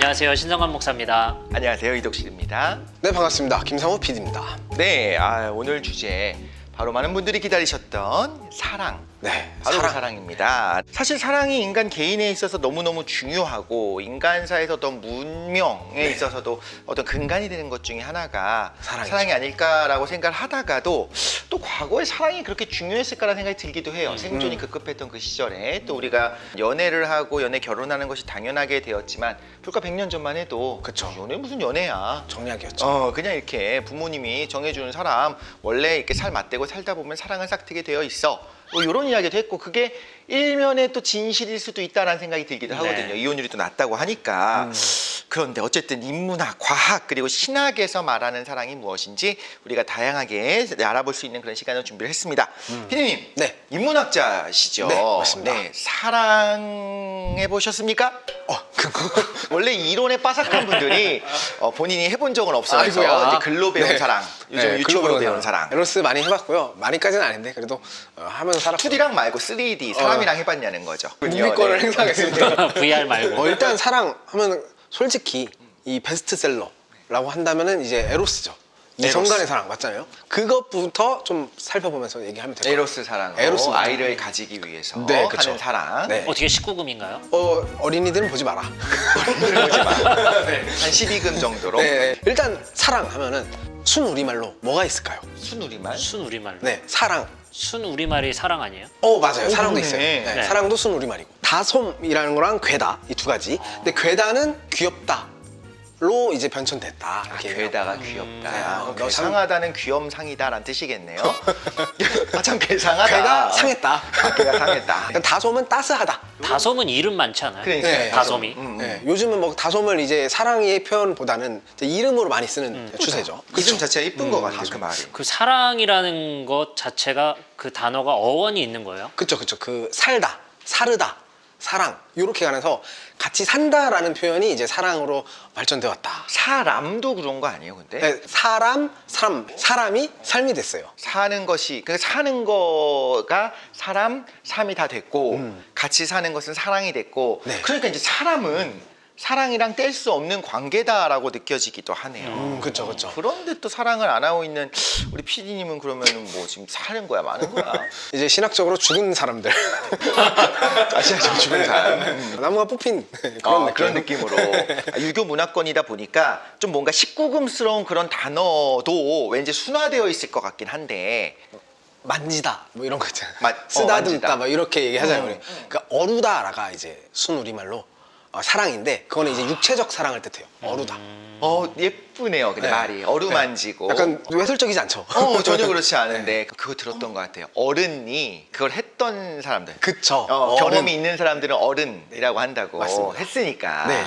안녕하세요. 신성환 목사입니다. 안녕하세요, 이덕식입니다. 네, 반갑습니다. 김상우 PD입니다. 네, 오늘 주제 바로 많은 분들이 기다리셨던 사랑. 네, 바로 사랑입니다. 사실 사랑이 인간 개인에 있어서 너무너무 중요하고 인간사에서 어떤 문명에 있어서도 어떤 근간이 되는 것 중에 하나가 사랑이죠. 사랑이 아닐까라고 생각을 하다가도 또 과거에 사랑이 그렇게 중요했을까라는 생각이 들기도 해요. 생존이 급급했던 그 시절에 또 우리가 연애를 하고 연애 결혼하는 것이 당연하게 되었지만 불과 100년 전만 해도 그쵸. 연애 무슨 연애야. 정략이었죠. 그냥 이렇게 부모님이 정해주는 사람 원래 이렇게 살 맞대고 살다 보면 사랑은 싹트게 되어 있어. 뭐 이런 이야기도 했고 그게 일면에 또 진실일 수도 있다라는 생각이 들기도 하거든요. 이혼율이 또 낮다고 하니까. 그런데 어쨌든 인문학, 과학 그리고 신학에서 말하는 사랑이 무엇인지 우리가 다양하게 알아볼 수 있는 그런 시간을 준비를 했습니다. 피디님, 네. 인문학자시죠? 네, 맞습니다. 네, 사랑해 보셨습니까? 원래 이론에 빠삭한 분들이 본인이 해본 적은 없어서 아이고야. 이제 글로 배운 네. 사랑, 요즘 네, 유튜브로 글로 배운 사랑. 에로스 많이 해봤고요. 많이까지는 아닌데 그래도 하면서 살았고. 2D랑 말고 3D 사람이랑 해봤냐는 거죠. 무비권을 네. 행사하겠습니다. VR 말고. 일단 사랑 하면 솔직히 이 베스트셀러라고 한다면은 이제 에로스죠. 이성간의 사랑 맞잖아요. 그것부터 좀 살펴보면서 얘기하면 될 것 같아요. 에로스 사랑으로 에로스 아이를 가지기 위해서 네, 그쵸. 하는 사랑. 네. 어떻게 19금인가요? 어린이들은 보지 마라. 보지 마. 한 12금 정도로. 네, 일단 사랑 하면은 순 우리말로 뭐가 있을까요? 순우리말. 순 우리말. 네, 사랑. 순 우리말이 사랑 아니에요? 맞아요. 사랑도 그러네. 있어요. 네, 네. 사랑도 순 우리말이고. 다솜이라는 거랑 괴다 이 두 가지. 근데 괴다는 귀엽다로 이제 변천됐다. 이렇게 괴다가 귀엽다. 네, 괴상하다는 귀염상이다라는 뜻이겠네요. 참 괴상하다. 괴가 상했다. 괴가 상했다. 그러니까 다솜은 따스하다. 다솜은 이름 많지 않아요? 그러니까 네, 다솜이. 네, 요즘은 뭐 다솜을 이제 사랑의 표현보다는 이제 이름으로 많이 쓰는 추세죠. 이름 자체가 이쁜 것 같아요. 그 말이. 그 사랑이라는 것 자체가 그 단어가 어원이 있는 거예요? 그쵸. 그 살다, 사르다, 사랑 이렇게 가면서 같이 산다라는 표현이 이제 사랑으로 발전되어 왔다. 사람도 그런 거 아니에요, 근데? 네, 사람이 삶이 됐어요. 사는 것이 그러니까 사는 거가 사람, 삶이 다 됐고 같이 사는 것은 사랑이 됐고 네. 그러니까 이제 사람은 사랑이랑 뗄 수 없는 관계다라고 느껴지기도 하네요. 그쵸. 그런데 또 사랑을 안 하고 있는 우리 PD님은 그러면은 뭐 지금 사는 거야, 마는 거야? 이제 신학적으로 죽은 사람들. 아시아적 죽은 사람. 나무가 뽑힌 그런 느낌. 그런 느낌으로 유교 문화권이다 보니까 좀 뭔가 19금스러운 그런 단어도 왠지 순화되어 있을 것 같긴 한데 만지다 뭐 이런 거 있잖아요. 만지다. 쓰다듬다 뭐 이렇게 얘기하잖아요. 우리. 그러니까 어루다라가 이제 순 우리말로 사랑인데 그거는 이제 육체적 사랑을 뜻해요. 어루다. 예쁘네요. 근데 네. 말이 어루만지고. 약간 외설적이지 않죠. 전혀 그렇지 않은데 그거 들었던 것 같아요. 어른이 그걸 했던 사람들. 그쵸. 경험이 있는 사람들은 어른이라고 한다고 맞습니다. 했으니까. 네.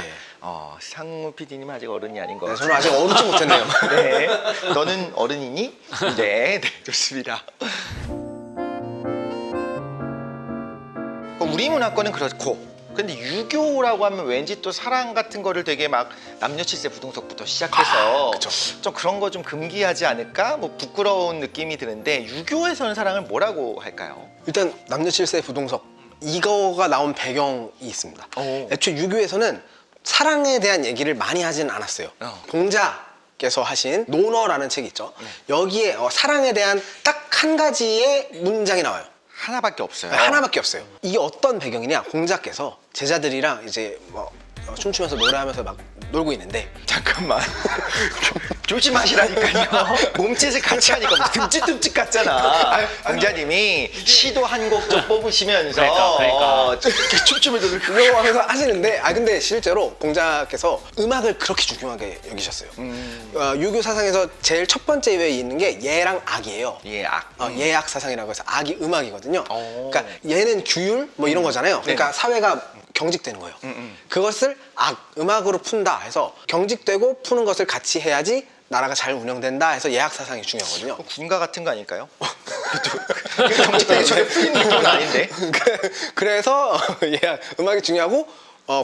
상무 PD님 아직 어른이 아닌 것 네, 같아요. 저는 아직 어루지 못했네요. 네. 너는 어른이니? 네, 좋습니다. 우리 문화권은 그렇고 근데 유교라고 하면 왠지 또 사랑 같은 거를 되게 막 남녀 칠세 부동석부터 시작해서 그쵸. 좀 그런 거 좀 금기하지 않을까? 뭐 부끄러운 느낌이 드는데 유교에서는 사랑을 뭐라고 할까요? 일단 남녀 칠세 부동석 이거가 나온 배경이 있습니다. 오. 애초에 유교에서는 사랑에 대한 얘기를 많이 하지는 않았어요. 공자께서 하신 논어라는 책이 있죠. 여기에 사랑에 대한 딱 한 가지의 문장이 나와요. 하나밖에 없어요. 하나밖에 없어요. 이게 어떤 배경이냐? 공자께서 제자들이랑 이제 뭐 춤추면서 노래하면서 막 놀고 있는데 잠깐만. 조심하시라니까요. 몸짓을 같이 하니까 뭐 듬직듬직 같잖아. 공자님이 시도 한 곡 좀 뽑으시면서 그러니까. 춤춤을 그거 하면서 하시는데 근데 실제로 공자께서 음악을 그렇게 중요하게 여기셨어요. 유교 사상에서 제일 첫 번째 위에 있는 게 예랑 악이에요. 예악. 예악 사상이라고 해서 악이 음악이거든요. 그러니까 얘는 규율 뭐 이런 거잖아요. 그러니까 사회가 경직되는 거예요. 그것을 음악으로 푼다 해서 경직되고 푸는 것을 같이 해야지 나라가 잘 운영된다 해서 예악 사상이 중요하거든요. 군가 같은 거 아닐까요? 경직되게 저게 풀린 느낌은 아닌데. 그래서 예악 음악이 중요하고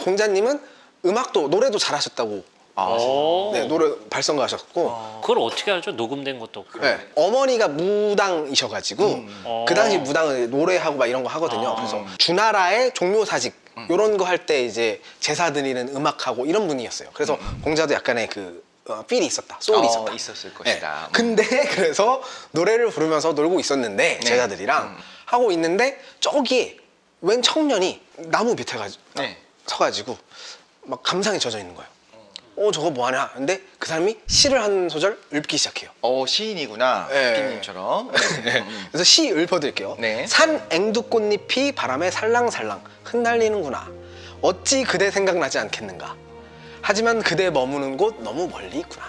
공자님은 음악도 노래도 잘하셨다고. 네, 노래 발성가하셨고. 그걸 어떻게 알죠? 녹음된 것도 없고. 네, 어머니가 무당이셔가지고 그 당시 무당은 노래하고 막 이런 거 하거든요. 그래서 주나라의 종묘사직 이런 거 할 때 이제 제사 드리는 음악하고 이런 분이었어요. 그래서 공자도 약간의 그 필이 있었다, 소울이 있었다. 있었을 네. 것이다. 근데 그래서 노래를 부르면서 놀고 있었는데 제자들이랑 하고 있는데 저기 웬 청년이 나무 밑에 네. 서가지고 막 감상에 젖어 있는 거예요. 저거 뭐하냐? 근데 그 사람이 시를 한 소절 읊기 시작해요. 시인이구나. 네. 피님처럼. 그래서 시 읊어드릴게요. 네. 산 앵두꽃잎이 바람에 살랑살랑 흩날리는구나. 어찌 그대 생각나지 않겠는가. 하지만 그대 머무는 곳 너무 멀리 있구나.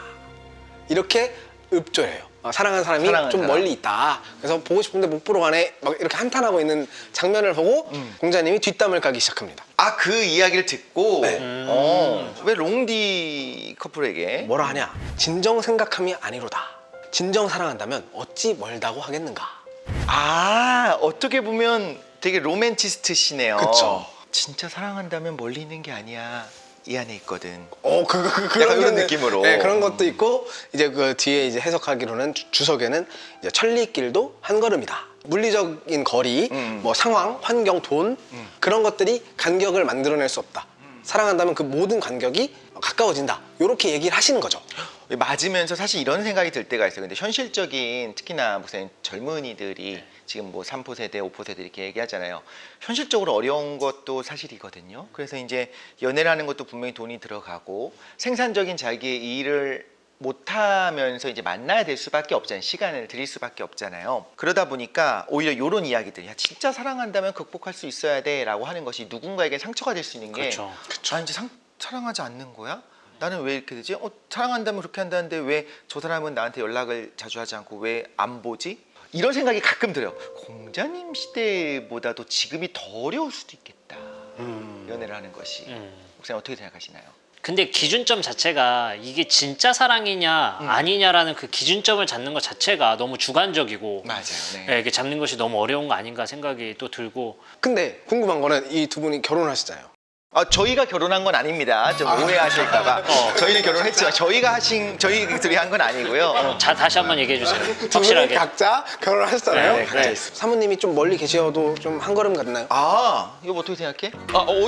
이렇게 읊조려요. 사랑하는 사람이 사랑하는 좀 사람. 멀리 있다. 그래서 보고 싶은데 못 보러 가네. 막 이렇게 한탄하고 있는 장면을 보고 공자님이 뒷담을 까기 시작합니다. 그 이야기를 듣고 네. 왜 롱디 커플에게 뭐라 하냐? 진정 생각함이 아니로다. 진정 사랑한다면 어찌 멀다고 하겠는가. 어떻게 보면 되게 로맨티스트시네요. 그쵸. 진짜 사랑한다면 멀리 있는 게 아니야. 이 안에 있거든. 그런 이런 느낌으로. 네, 그런 것도 있고 이제 그 뒤에 이제 해석하기로는 주석에는 이제 천리길도 한 걸음이다. 물리적인 거리, 뭐 상황, 환경, 돈 그런 것들이 간격을 만들어낼 수 없다. 사랑한다면 그 모든 간격이 가까워진다. 이렇게 얘기를 하시는 거죠. 맞으면서 사실 이런 생각이 들 때가 있어요. 근데 현실적인 특히나 무슨 젊은이들이 지금 뭐 3포 세대, 5포 세대 이렇게 얘기하잖아요. 현실적으로 어려운 것도 사실이거든요. 그래서 이제 연애라는 것도 분명히 돈이 들어가고 생산적인 자기의 일을 못하면서 이제 만나야 될 수밖에 없잖아요. 시간을 들일 수밖에 없잖아요. 그러다 보니까 오히려 이런 이야기들, 야 진짜 사랑한다면 극복할 수 있어야 돼라고 하는 것이 누군가에게 상처가 될 수 있는 게 그렇죠. 아 이제 사랑하지 않는 거야? 나는 왜 이렇게 되지? 사랑한다면 그렇게 한다는데 왜 저 사람은 나한테 연락을 자주 하지 않고 왜 안 보지? 이런 생각이 가끔 들어요. 공자님 시대보다도 지금이 더 어려울 수도 있겠다. 연애를 하는 것이. 목사님 어떻게 생각하시나요? 근데 기준점 자체가 이게 진짜 사랑이냐 아니냐라는 그 기준점을 잡는 것 자체가 너무 주관적이고 맞아요. 네. 예, 이게 잡는 것이 너무 어려운 거 아닌가 생각이 또 들고. 근데 궁금한 거는 이 두 분이 결혼하시잖아요. 저희가 결혼한 건 아닙니다. 좀 오해하실까봐. 저희는 결혼했지만 저희 둘이 한 건 아니고요. 자, 다시 한번 얘기해 주세요. 두 분이 확실하게. 각자 결혼하셨잖아요. 네, 각자 사모님이 좀 멀리 계셔도 좀 한 걸음 같나요? 이거 뭐 어떻게 생각해?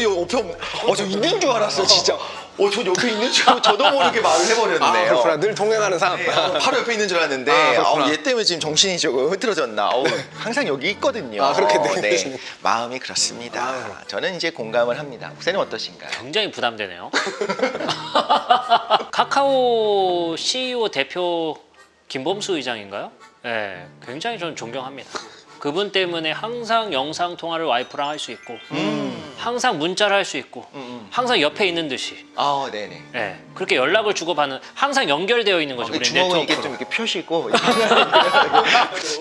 이거 옆에 저 있는 줄 알았어, 진짜. 저 옆에 있는 줄 알고 저도 모르게 말을 해버렸네요. 그렇구나. 늘 동행하는 사람. 바로 옆에 있는 줄 알았는데 그렇구나. 얘 때문에 지금 정신이 조금 흐트러졌나. 항상 여기 있거든요. 그렇게 네, 느끼시는. 마음이 그렇습니다. 저는 이제 공감을 합니다. 목사님 어떠신가요? 굉장히 부담되네요. 카카오 CEO 대표 김범수 의장인가요? 네, 굉장히 저는 존경합니다. 그분 때문에 항상 영상 통화를 와이프랑 할 수 있고, 항상 문자를 할 수 있고, 항상 옆에 있는 듯이. 네네. 네, 그렇게 연락을 주고받는, 항상 연결되어 있는 거죠. 우리 주먹은 이게 네트워크로. 좀 이렇게 펴시고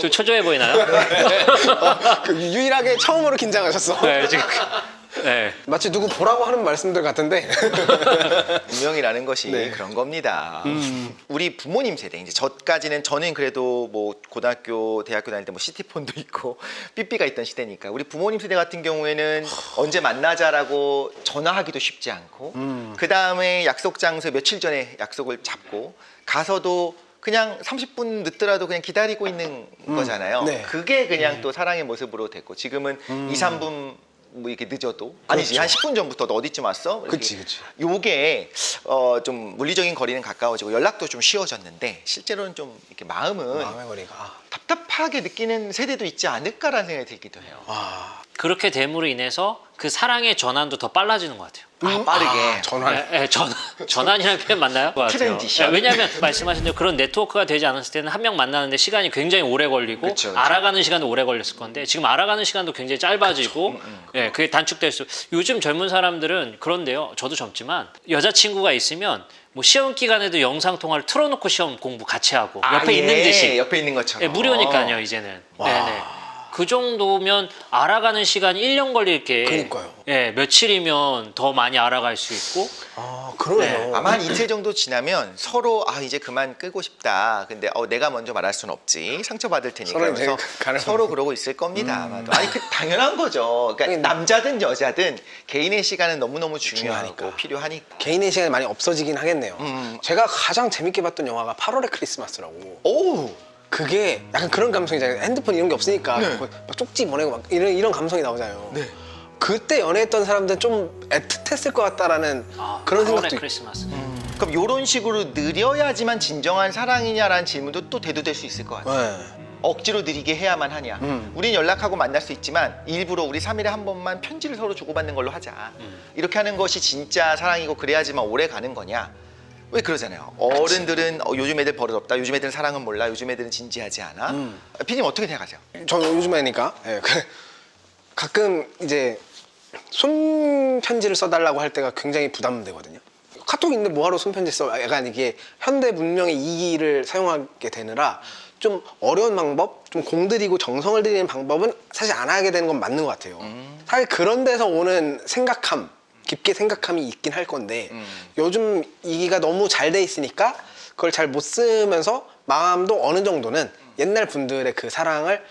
좀 초조해 보이나요? 유일하게 처음으로 긴장하셨어. 네, 지금. 네. 마치 누구 보라고 하는 말씀들 같은데. 운명이라는 것이 네. 그런 겁니다. 우리 부모님 세대 이제 저는 그래도 뭐 고등학교, 대학교 다닐 때 뭐 시티폰도 있고 삐삐가 있던 시대니까 우리 부모님 세대 같은 경우에는 언제 만나자라고 전화하기도 쉽지 않고 그 다음에 약속 장소 며칠 전에 약속을 잡고 가서도 그냥 30분 늦더라도 그냥 기다리고 있는 거잖아요. 네. 그게 그냥 또 사랑의 모습으로 됐고 지금은 2, 3분 뭐 이렇게 늦어도 아니지 그렇죠. 한 10분 전부터 너 어디쯤 왔어? 이렇게. 그치. 요게 좀 물리적인 거리는 가까워지고 연락도 좀 쉬워졌는데 실제로는 좀 이렇게 마음은 마음의 거리가. 답답하게 느끼는 세대도 있지 않을까라는 생각이 들기도 해요. 그렇게 됨으로 인해서 그 사랑의 전환도 더 빨라지는 것 같아요. 빠르게. 전환. 네, 전환이라는 표현 맞나요? 트랜지션. 네, 왜냐하면 말씀하신 대로 그런 네트워크가 되지 않았을 때는 한 명 만나는데 시간이 굉장히 오래 걸리고 그쵸. 알아가는 시간도 오래 걸렸을 건데 지금 알아가는 시간도 굉장히 짧아지고 예, 그게 단축될 수. 요즘 젊은 사람들은 그런데요. 저도 젊지만 여자친구가 있으면 뭐 시험 기간에도 영상 통화를 틀어놓고 시험 공부 같이 하고 옆에 있는 듯이 옆에 있는 것처럼. 예, 무료니까요 이제는. 네네. 그 정도면 알아가는 시간이 1년 걸릴 게 그러니까요. 예, 며칠이면 더 많이 알아갈 수 있고 그러네요. 네. 아마 한 이틀 정도 지나면 서로 이제 그만 끄고 싶다. 근데 내가 먼저 말할 수는 없지. 상처받을 테니까. 서로 이제 그래서 가는 서로 그러고 있을 겁니다. 아마도. 아니 당연한 거죠. 그러니까 남자든 여자든 개인의 시간은 너무너무 중요하고 중요하니까. 필요하니까. 개인의 시간이 많이 없어지긴 하겠네요. 제가 가장 재밌게 봤던 영화가 8월의 크리스마스라고. 오. 그게 약간 그런 감성이잖아요. 핸드폰 이런 게 없으니까 막 쪽지 보내고 막 이런 감성이 나오잖아요. 네. 그때 연애했던 사람들은 좀 애틋했을 것 같다라는 그런 8월의 생각도 있고. 크리스마스. 그럼 이런 식으로 느려야지만 진정한 사랑이냐라는 질문도 또 대두될 수 있을 것 같아요. 네. 억지로 느리게 해야만 하냐. 우린 연락하고 만날 수 있지만 일부러 우리 3일에 한 번만 편지를 서로 주고받는 걸로 하자. 이렇게 하는 것이 진짜 사랑이고 그래야지만 오래 가는 거냐. 왜 그러잖아요. 어른들은 요즘 애들 버릇없다. 요즘 애들은 사랑은 몰라. 요즘 애들은 진지하지 않아. 피디님 어떻게 생각하세요? 저 요즘 애니까 가끔 이제 손편지를 써달라고 할 때가 굉장히 부담되거든요. 카톡 있는데 뭐하러 손편지 써? 약간 이게 현대 문명의 이기를 사용하게 되느라 좀 어려운 방법, 좀 공들이고 정성을 들이는 방법은 사실 안 하게 되는 건 맞는 것 같아요. 사실 그런 데서 오는 생각함, 깊게 생각함이 있긴 할 건데 요즘 이기가 너무 잘 돼 있으니까 그걸 잘 못 쓰면서 마음도 어느 정도는 옛날 분들의 그 사랑을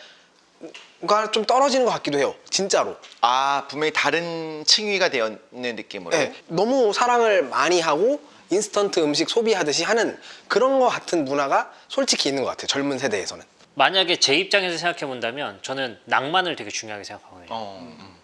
좀 떨어지는 것 같기도 해요. 진짜로. 아, 분명히 다른 층위가 되어 있는 느낌으로. 네, 너무 사랑을 많이 하고 인스턴트 음식 소비하듯이 하는 그런 것 같은 문화가 솔직히 있는 것 같아요. 젊은 세대에서는. 만약에 제 입장에서 생각해 본다면 저는 낭만을 되게 중요하게 생각하거든요.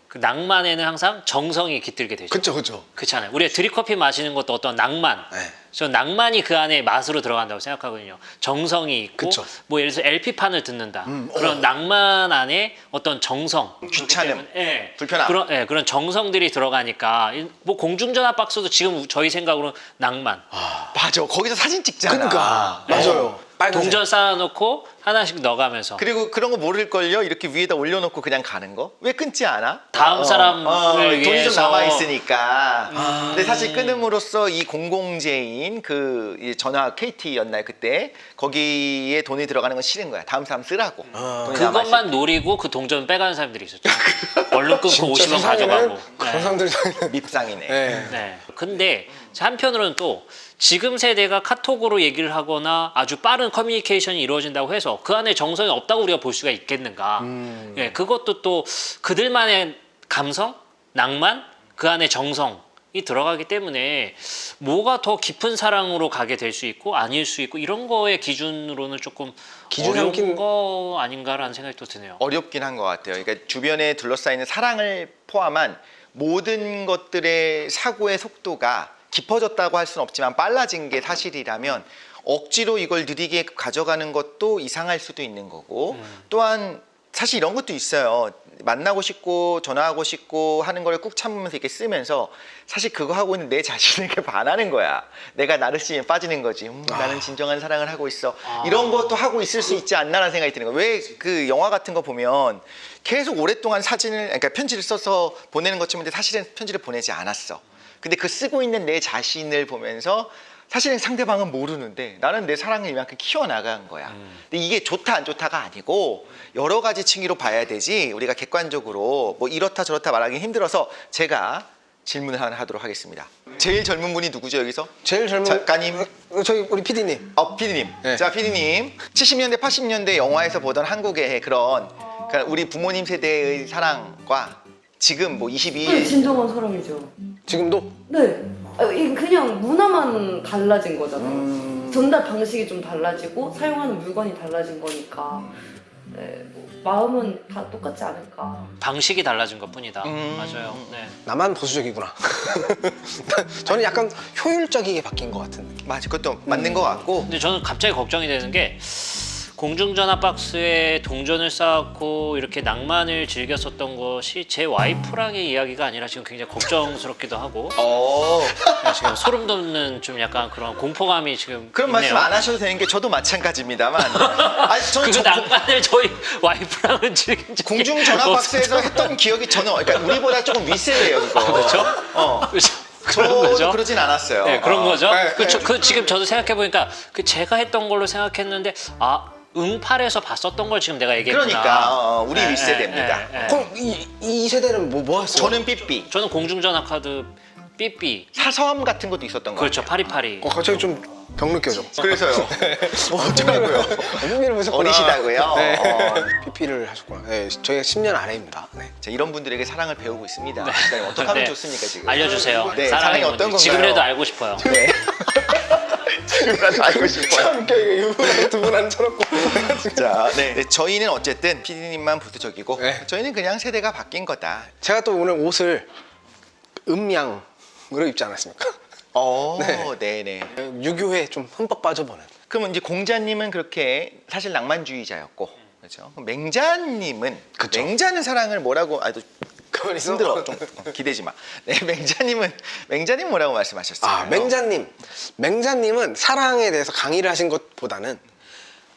그 낭만에는 항상 정성이 깃들게 되죠. 그쵸. 그렇잖아요. 우리가 드립커피 마시는 것도 어떤 낭만. 네. 저 낭만이 그 안에 맛으로 들어간다고 생각하거든요. 정성이 있고, 그쵸. 뭐 예를 들어서 LP판을 듣는다. 그런 낭만 안에 어떤 정성, 귀찮음, 예, 불편함. 그런 정성들이 들어가니까 뭐 공중전화 박스도 지금 저희 생각으로 낭만. 맞아. 거기서 사진 찍잖아. 그러니까 맞아요. 빨간색. 동전 쌓아놓고 하나씩 넣어가면서 그리고 그런 거 모를걸요? 이렇게 위에다 올려놓고 그냥 가는 거? 왜 끊지 않아? 다음 사람을 돈이 좀 위해서. 남아있으니까. 근데 사실 끊음으로써 이 공공재인 이 전화 KT였나요, 그때? 거기에 돈이 들어가는 건 싫은 거야. 다음 사람 쓰라고. 돈이 그것만 남아있을 노리고 그 동전 빼가는 사람들이 있었죠. 얼른 끊고 50원 가져가고. 그런 사람들이 때 밉상이네. 네. 네. 근데 한편으로는 또 지금 세대가 카톡으로 얘기를 하거나 아주 빠른 커뮤니케이션이 이루어진다고 해서 그 안에 정성이 없다고 우리가 볼 수가 있겠는가. 예, 그것도 또 그들만의 감성, 낭만, 그 안에 정성이 들어가기 때문에 뭐가 더 깊은 사랑으로 가게 될 수 있고 아닐 수 있고 이런 거의 기준으로는 조금 기준 어려운 삼긴- 거 아닌가라는 생각이 또 드네요. 어렵긴 한 것 같아요. 그러니까 주변에 둘러싸이는 사랑을 포함한 모든 것들의 사고의 속도가 깊어졌다고 할 수는 없지만 빨라진 게 사실이라면 억지로 이걸 느리게 가져가는 것도 이상할 수도 있는 거고 또한 사실 이런 것도 있어요. 만나고 싶고 전화하고 싶고 하는 걸 꾹 참으면서 이렇게 쓰면서 사실 그거 하고 있는 내 자신에게 반하는 거야. 내가 나르시즘에 빠지는 거지. 나는 진정한 사랑을 하고 있어. 이런 것도 하고 있을 수 있지 않나라는 생각이 드는 거야. 왜 그 영화 같은 거 보면 계속 오랫동안 그러니까 편지를 써서 보내는 것쯤인데 사실은 편지를 보내지 않았어. 근데 그 쓰고 있는 내 자신을 보면서 사실은 상대방은 모르는데 나는 내 사랑을 이만큼 키워나간 거야. 근데 이게 좋다 안 좋다가 아니고 여러 가지 층위로 봐야 되지 우리가 객관적으로 뭐 이렇다 저렇다 말하기 힘들어서 제가 질문을 하나 하도록 하겠습니다. 제일 젊은 분이 누구죠 여기서? 제일 젊은 작가님? 저희 우리 PD님. 피디님. 네. 자, 피디님. 70년대, 80년대 영화에서 보던 한국의 그런 그러니까 우리 부모님 세대의 사랑과 지금 뭐 22일 진정한 사랑이죠. 지금도 네. 이게 그냥 문화만 달라진 거잖아요. 전달 방식이 좀 달라지고 사용하는 물건이 달라진 거니까 네, 뭐 마음은 다 똑같지 않을까. 방식이 달라진 것뿐이다. 맞아요. 네. 나만 보수적이구나. 저는 약간 효율적이게 바뀐 것 같은 느낌. 맞아, 그것도 맞는 것 같고 근데 저는 갑자기 걱정이 되는 게 공중전화 박스에 동전을 쌓고 이렇게 낭만을 즐겼었던 것이 제 와이프랑의 이야기가 아니라 지금 굉장히 걱정스럽기도 하고 지금 소름 돋는 좀 약간 그런 공포감이 지금 그런 있네요. 말씀 안 하셔도 되는 게 저도 마찬가지입니다만 아니 저는 그 낭만을 저희 와이프랑은 즐긴 적이 공중 전화 박스에서 했던 기억이 저는 그러니까 우리보다 조금 윗세대예요 이거. 그렇죠? 그렇죠. 그런 저도 거죠. 그러진 않았어요. 네, 그런 거죠. 네, 그 지금 저도 생각해 보니까 그 제가 했던 걸로 생각했는데 응팔에서 봤었던 걸 지금 내가 얘기했구나. 그러니까 우리 네, 윗세대입니다. 네, 네. 그럼 이 세대는 뭐 했어요? 저는 삐삐 저는 공중전화 카드 삐삐 사서함 같은 것도 있었던 거 그렇죠 같아요. 파리파리. 갑자기 좀 병 느껴져. 그래서요. 어쩌라고요? 삐삐를 보셨구나. 어리시다고요? 네. 삐삐를 하셨구나. 네, 저희가 10년 아래입니다. 네. 자, 이런 분들에게 사랑을 배우고 있습니다. 시간이 어떻게 하면 네. 좋습니까 지금? 알려주세요. 네, 사랑이 사랑이 어떤 뭔지. 건가요? 지금이라도 알고 싶어요. 네. 지금이라도 알고 싶어요. 참 웃겨 이거 두 분 앉혀놓고. 자, 네. 저희는 어쨌든 PD님만 보수적이고 네. 저희는 그냥 세대가 바뀐 거다. 제가 또 오늘 옷을 음양으로 입지 않았습니까? 네네. 유교에 좀 흠뻑 빠져보는. 그러면 이제 공자님은 그렇게 사실 낭만주의자였고, 그렇죠. 맹자님은 그쵸. 맹자는 사랑을 뭐라고? 또 가만히 있어. 힘들어. 좀 기대지 마. 네, 맹자님 뭐라고 말씀하셨어요? 아, 맹자님은 사랑에 대해서 강의를 하신 것보다는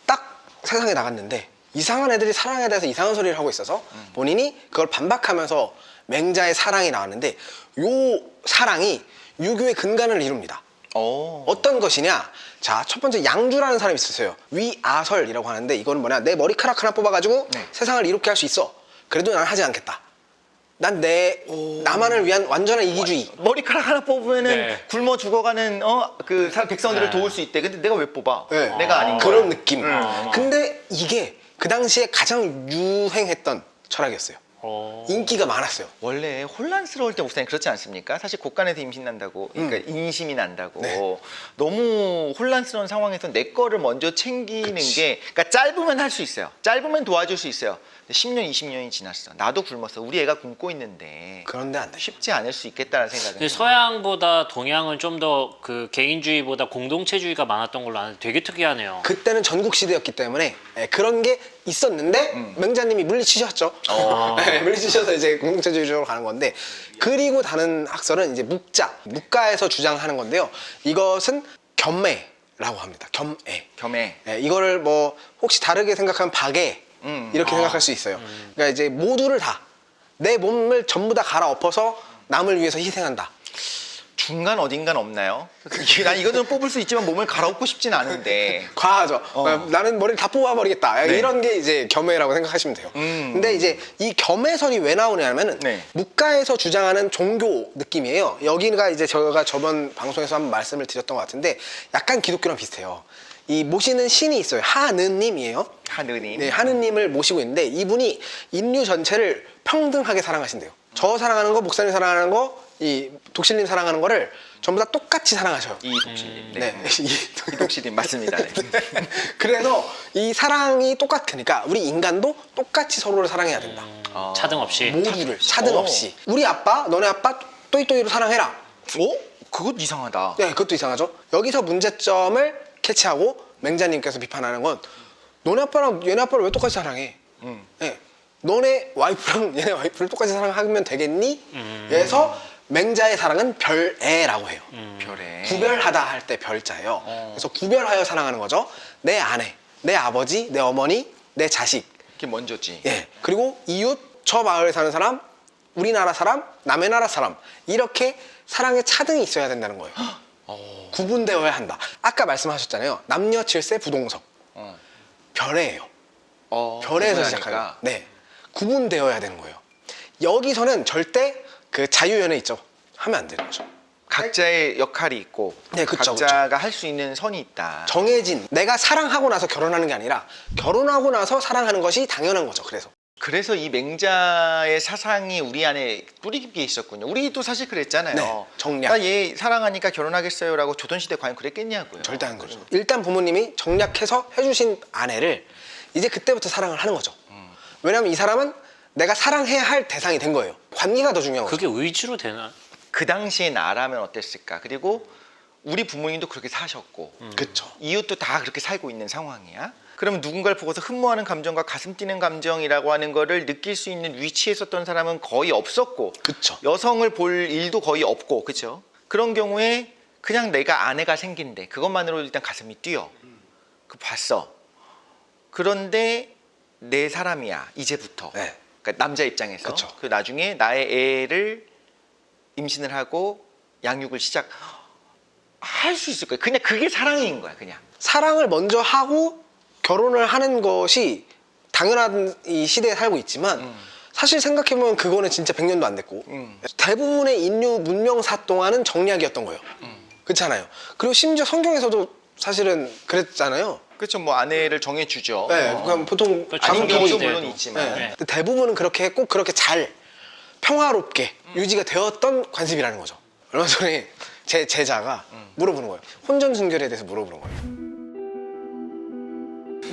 딱 세상에 나갔는데 이상한 애들이 사랑에 대해서 이상한 소리를 하고 있어서 본인이 그걸 반박하면서 맹자의 사랑이 나왔는데 요 사랑이 유교의 근간을 이룹니다. 어떤 것이냐? 자, 첫 번째 양주라는 사람이 있었어요. 위아설이라고 하는데 이거는 뭐냐? 내 머리카락 하나 뽑아가지고 네. 세상을 이롭게 할 수 있어. 그래도 난 하지 않겠다. 난 나만을 위한 완전한 이기주의. 머리카락 하나 뽑으면은 네. 굶어 죽어가는 백성들을 도울 수 있대. 근데 내가 왜 뽑아? 네. 내가 아닌 그런 거야. 느낌. 근데 이게 그 당시에 가장 유행했던 철학이었어요. 인기가 많았어요. 원래 혼란스러울 때 목사님 그렇지 않습니까? 사실 곳간에서 임신 난다고, 그러니까 인심이 난다고. 네. 너무 혼란스러운 상황에서 내 거를 먼저 챙기는 게, 그러니까 짧으면 할 수 있어요. 짧으면 도와줄 수 있어요. 근데 10년, 20년이 지났어. 나도 굶었어. 우리 애가 굶고 있는데 그런데 안 돼. 쉽지 않을 수 있겠다는 생각을. 근데 서양보다 동양은 좀 더 그 개인주의보다 공동체주의가 많았던 걸로 아는데 되게 특이하네요. 그때는 전국 시대였기 때문에 그런 게 있었는데 맹자님이 물리치셨죠. 네, 물리치셔서 이제 공동체주의로 가는 건데, 그리고 다른 학설은 이제 묵가에서 주장하는 건데요. 이것은 겸애라고 합니다. 겸해. 네, 이거를 뭐 혹시 다르게 생각하면 박애 이렇게 생각할 수 있어요. 그러니까 이제 모두를 다 내 몸을 전부 다 갈아엎어서 남을 위해서 희생한다. 중간 어딘간 없나요? 난 이거는 뽑을 수 있지만 몸을 갈아엎고 싶진 않은데. 과하죠. 나는 머리를 다 뽑아버리겠다. 네. 이런 게 이제 겸애라고 생각하시면 돼요. 근데 이제 이 겸애설이 왜 나오냐면은 네. 묵가에서 주장하는 종교 느낌이에요. 여기가 이제 저희가 저번 방송에서 한번 말씀을 드렸던 것 같은데 약간 기독교랑 비슷해요. 이 모시는 신이 있어요. 하느님이에요. 하느님. 네, 하느님을 모시고 있는데 이분이 인류 전체를 평등하게 사랑하신대요. 저 사랑하는 거, 목사님 사랑하는 거, 이 독실님 사랑하는 거를 전부 다 똑같이 사랑하셔요. 이 독실님. 네. 이 독실님 맞습니다. 네. 그래서 이 사랑이 똑같으니까 우리 인간도 똑같이 서로를 사랑해야 된다. 차등 없이. 모두를 차등 없이. 우리 아빠, 너네 아빠 또이또이로 사랑해라. 그것 이상하다. 네, 그것도 이상하죠. 여기서 문제점을 캐치하고 맹자님께서 비판하는 건 너네 아빠랑 얘네 아빠를 왜 똑같이 사랑해? 네. 너네 와이프랑 얘네 와이프를 똑같이 사랑하면 되겠니? 그래서 맹자의 사랑은 별애라고 해요. 별에. 구별하다 할 때 별자예요. 그래서 구별하여 사랑하는 거죠. 내 아내, 내 아버지, 내 어머니, 내 자식. 그게 먼저지. 예. 그리고 이웃, 저 마을에 사는 사람, 우리나라 사람, 남의 나라 사람. 이렇게 사랑의 차등이 있어야 된다는 거예요. 구분되어야 한다. 아까 말씀하셨잖아요. 남녀 칠세 부동석. 별애예요. 별에서 시작하는. 네. 구분되어야 되는 거예요. 여기서는 절대 그 자유연애 있죠. 하면 안 되는 거죠. 각자의 역할이 있고 네, 그쵸, 각자가 할 수 있는 선이 있다. 정해진, 내가 사랑하고 나서 결혼하는 게 아니라 결혼하고 나서 사랑하는 것이 당연한 거죠. 그래서 이 맹자의 사상이 우리 안에 뿌리 깊게 있었군요. 우리도 사실 그랬잖아요. 네, 정략. 나 얘 사랑하니까 결혼하겠어요라고 조선시대 과연 그랬겠냐고요. 절대 안 그러죠. 일단 부모님이 정략해서 해주신 아내를 이제 그때부터 사랑을 하는 거죠. 왜냐하면 이 사람은 내가 사랑해야 할 대상이 된 거예요. 관계가 더 중요한 거죠. 그게 의지로 되나? 그 당시에 나라면 어땠을까? 그리고 우리 부모님도 그렇게 사셨고 그쵸. 이웃도 다 그렇게 살고 있는 상황이야. 그러면 누군가를 보고서 흠모하는 감정과 가슴 뛰는 감정이라고 하는 거를 느낄 수 있는 위치에 있었던 사람은 거의 없었고 그쵸. 여성을 볼 일도 거의 없고 그렇죠. 그런 경우에 그냥 내가 아내가 생긴데 그것만으로 일단 가슴이 뛰어. 그 봤어. 그런데 내 사람이야 이제부터. 네. 그러니까 남자 입장에서 그쵸. 그 나중에 나의 애를 임신을 하고 양육을 할 수 있을 거야. 그냥 그게 사랑인 거야. 그냥. 사랑을 먼저 하고 결혼을 하는 것이 당연한 이 시대에 살고 있지만 사실 생각해보면 그거는 진짜 100년도 안 됐고 대부분의 인류 문명사 동안은 정략이었던 거예요. 그렇잖아요. 그리고 심지어 성경에서도 사실은 그랬잖아요. 그렇죠. 뭐 아내를 정해주죠. 네, 그럼 보통 그렇죠. 다른 성경 경우도 시대에도. 물론 있지만. 네. 근데 대부분은 그렇게 꼭 그렇게 잘 평화롭게 유지가 되었던 관습이라는 거죠. 얼마 전에 제 제자가 물어보는 거예요. 혼전순결에 대해서 물어보는 거예요.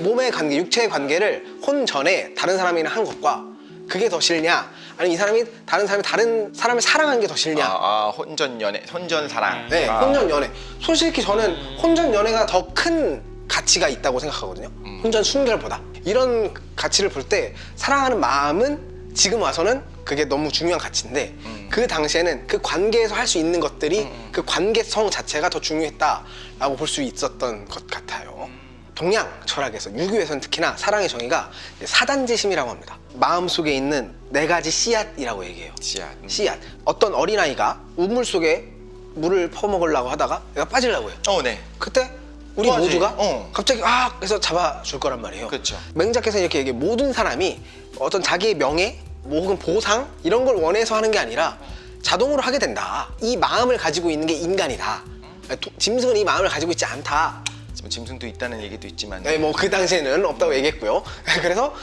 몸의 관계, 육체의 관계를 혼 전에 다른 사람이랑 한 것과 그게 더 싫냐? 아니면 이 사람이 다른 사람을 사랑한 게 더 싫냐? 혼전 연애, 혼전 사랑. 네, 혼전 연애. 솔직히 저는 혼전 연애가 더 큰 가치가 있다고 생각하거든요. 혼전 순결보다. 이런 가치를 볼 때 사랑하는 마음은 지금 와서는 그게 너무 중요한 가치인데 그 당시에는 그 관계에서 할 수 있는 것들이 그 관계성 자체가 더 중요했다라고 볼 수 있었던 것 같아요. 동양 철학에서, 유교에서는 특히나 사랑의 정의가 사단지심이라고 합니다. 마음속에 있는 4가지 씨앗이라고 얘기해요. 씨앗. 어떤 어린아이가 우물 속에 물을 퍼먹으려고 하다가 얘가 빠지려고 해요. 네. 그때 우리 좋아하지. 모두가 갑자기 해서 잡아줄 거란 말이에요. 그렇죠. 맹자께서 이렇게 얘기해. 모든 사람이 어떤 자기의 명예 뭐 혹은 보상 이런 걸 원해서 하는 게 아니라 자동으로 하게 된다. 이 마음을 가지고 있는 게 인간이다. 짐승은 이 마음을 가지고 있지 않다. 짐승도 있다는 얘기도 있지만. 네, 뭐 그 당시에는 없다고 얘기했고요. 그래서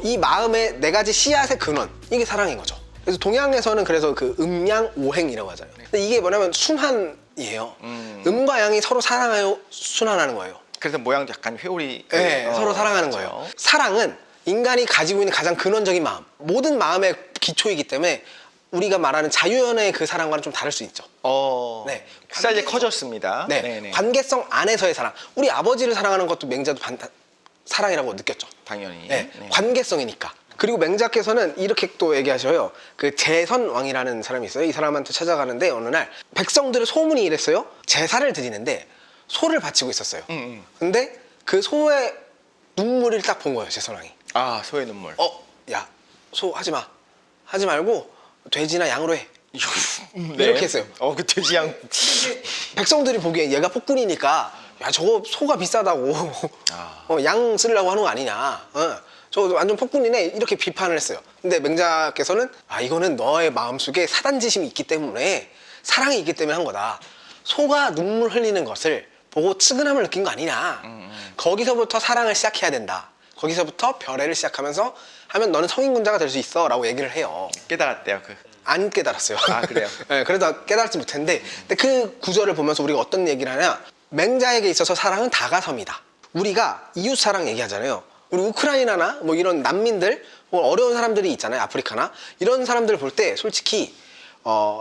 이 마음의 4가지 씨앗의 근원, 이게 사랑인 거죠. 그래서 동양에서는 그래서 그 음양 오행이라고 하잖아요. 근데 이게 뭐냐면 순환이에요. 음과 양이 서로 사랑하여 순환하는 거예요. 그래서 모양도 약간 회오리. 네, 서로 사랑하는 그렇죠. 거예요. 사랑은 인간이 가지고 있는 가장 근원적인 마음, 모든 마음의 기초이기 때문에 우리가 말하는 자유연애의 그 사랑과는 좀 다를 수 있죠. 네. 쌀이 커졌습니다. 네. 네네. 관계성 안에서의 사랑. 우리 아버지를 사랑하는 것도 맹자도 사랑이라고 느꼈죠. 당연히. 네. 관계성이니까. 그리고 맹자께서는 이렇게 또 얘기하셔요. 그 재선왕이라는 사람이 있어요. 이 사람한테 찾아가는데 어느 날 백성들의 소문이 이랬어요. 제사를 드리는데 소를 바치고 있었어요. 근데 그 소의 눈물을 딱 본 거예요. 재선왕이. 소의 눈물. 야, 소 하지 마. 하지 말고 돼지나 양으로 해. 네. 이렇게 했어요. 그 돼지양. 백성들이 보기엔 얘가 폭군이니까 야, 저거 소가 비싸다고 양 쓰려고 하는 거 아니냐. 저거 완전 폭군이네. 이렇게 비판을 했어요. 근데 맹자께서는 이거는 너의 마음속에 사단지심이 있기 때문에 사랑이 있기 때문에 한 거다. 소가 눈물 흘리는 것을 보고 측은함을 느낀 거 아니냐. 거기서부터 사랑을 시작해야 된다. 거기서부터 별애를 시작하면서 하면 너는 성인군자가 될 수 있어 라고 얘기를 해요. 깨달았대요. 안 깨달았어요. 그래요? 네, 그래도 깨달지 못했는데 근데 그 구절을 보면서 우리가 어떤 얘기를 하냐, 맹자에게 있어서 사랑은 다가섬이다. 우리가 이웃사랑 얘기하잖아요. 우리 우크라이나나 뭐 이런 난민들, 뭐 어려운 사람들이 있잖아요. 아프리카나 이런 사람들 볼 때 솔직히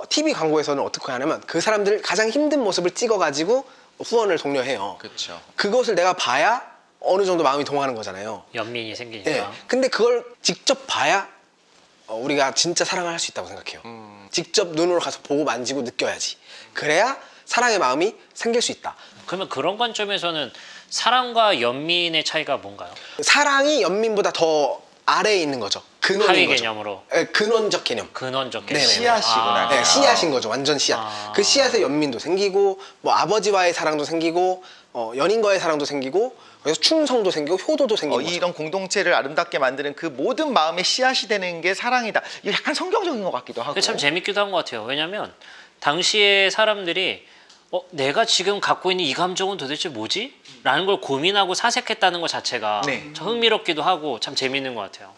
TV 광고에서는 어떻게 하냐면 그 사람들 가장 힘든 모습을 찍어가지고 후원을 독려해요. 그렇죠. 그것을 내가 봐야 어느 정도 마음이 동하는 거잖아요. 연민이 생기니까. 네. 근데 그걸 직접 봐야 우리가 진짜 사랑을 할 수 있다고 생각해요. 직접 눈으로 가서 보고 만지고 느껴야지. 그래야 사랑의 마음이 생길 수 있다. 그러면 그런 관점에서는 사랑과 연민의 차이가 뭔가요? 사랑이 연민보다 더 아래에 있는 거죠. 근원인 하위 거죠. 개념으로. 네, 근원적 개념. 근원적 개념. 네네. 씨앗이구나. 네, 씨앗인 거죠. 완전 씨앗. 그 씨앗의 연민도 생기고 뭐 아버지와의 사랑도 생기고 연인과의 사랑도 생기고 그래서 충성도 생기고 효도도 생기는 거죠. 이런 공동체를 아름답게 만드는 그 모든 마음의 씨앗이 되는 게 사랑이다. 이거 약간 성경적인 것 같기도 하고. 그게 참 재밌기도 한 것 같아요. 왜냐하면 당시에 사람들이 내가 지금 갖고 있는 이 감정은 도대체 뭐지? 라는 걸 고민하고 사색했다는 것 자체가 참 흥미롭기도 하고 참 재밌는 것 같아요.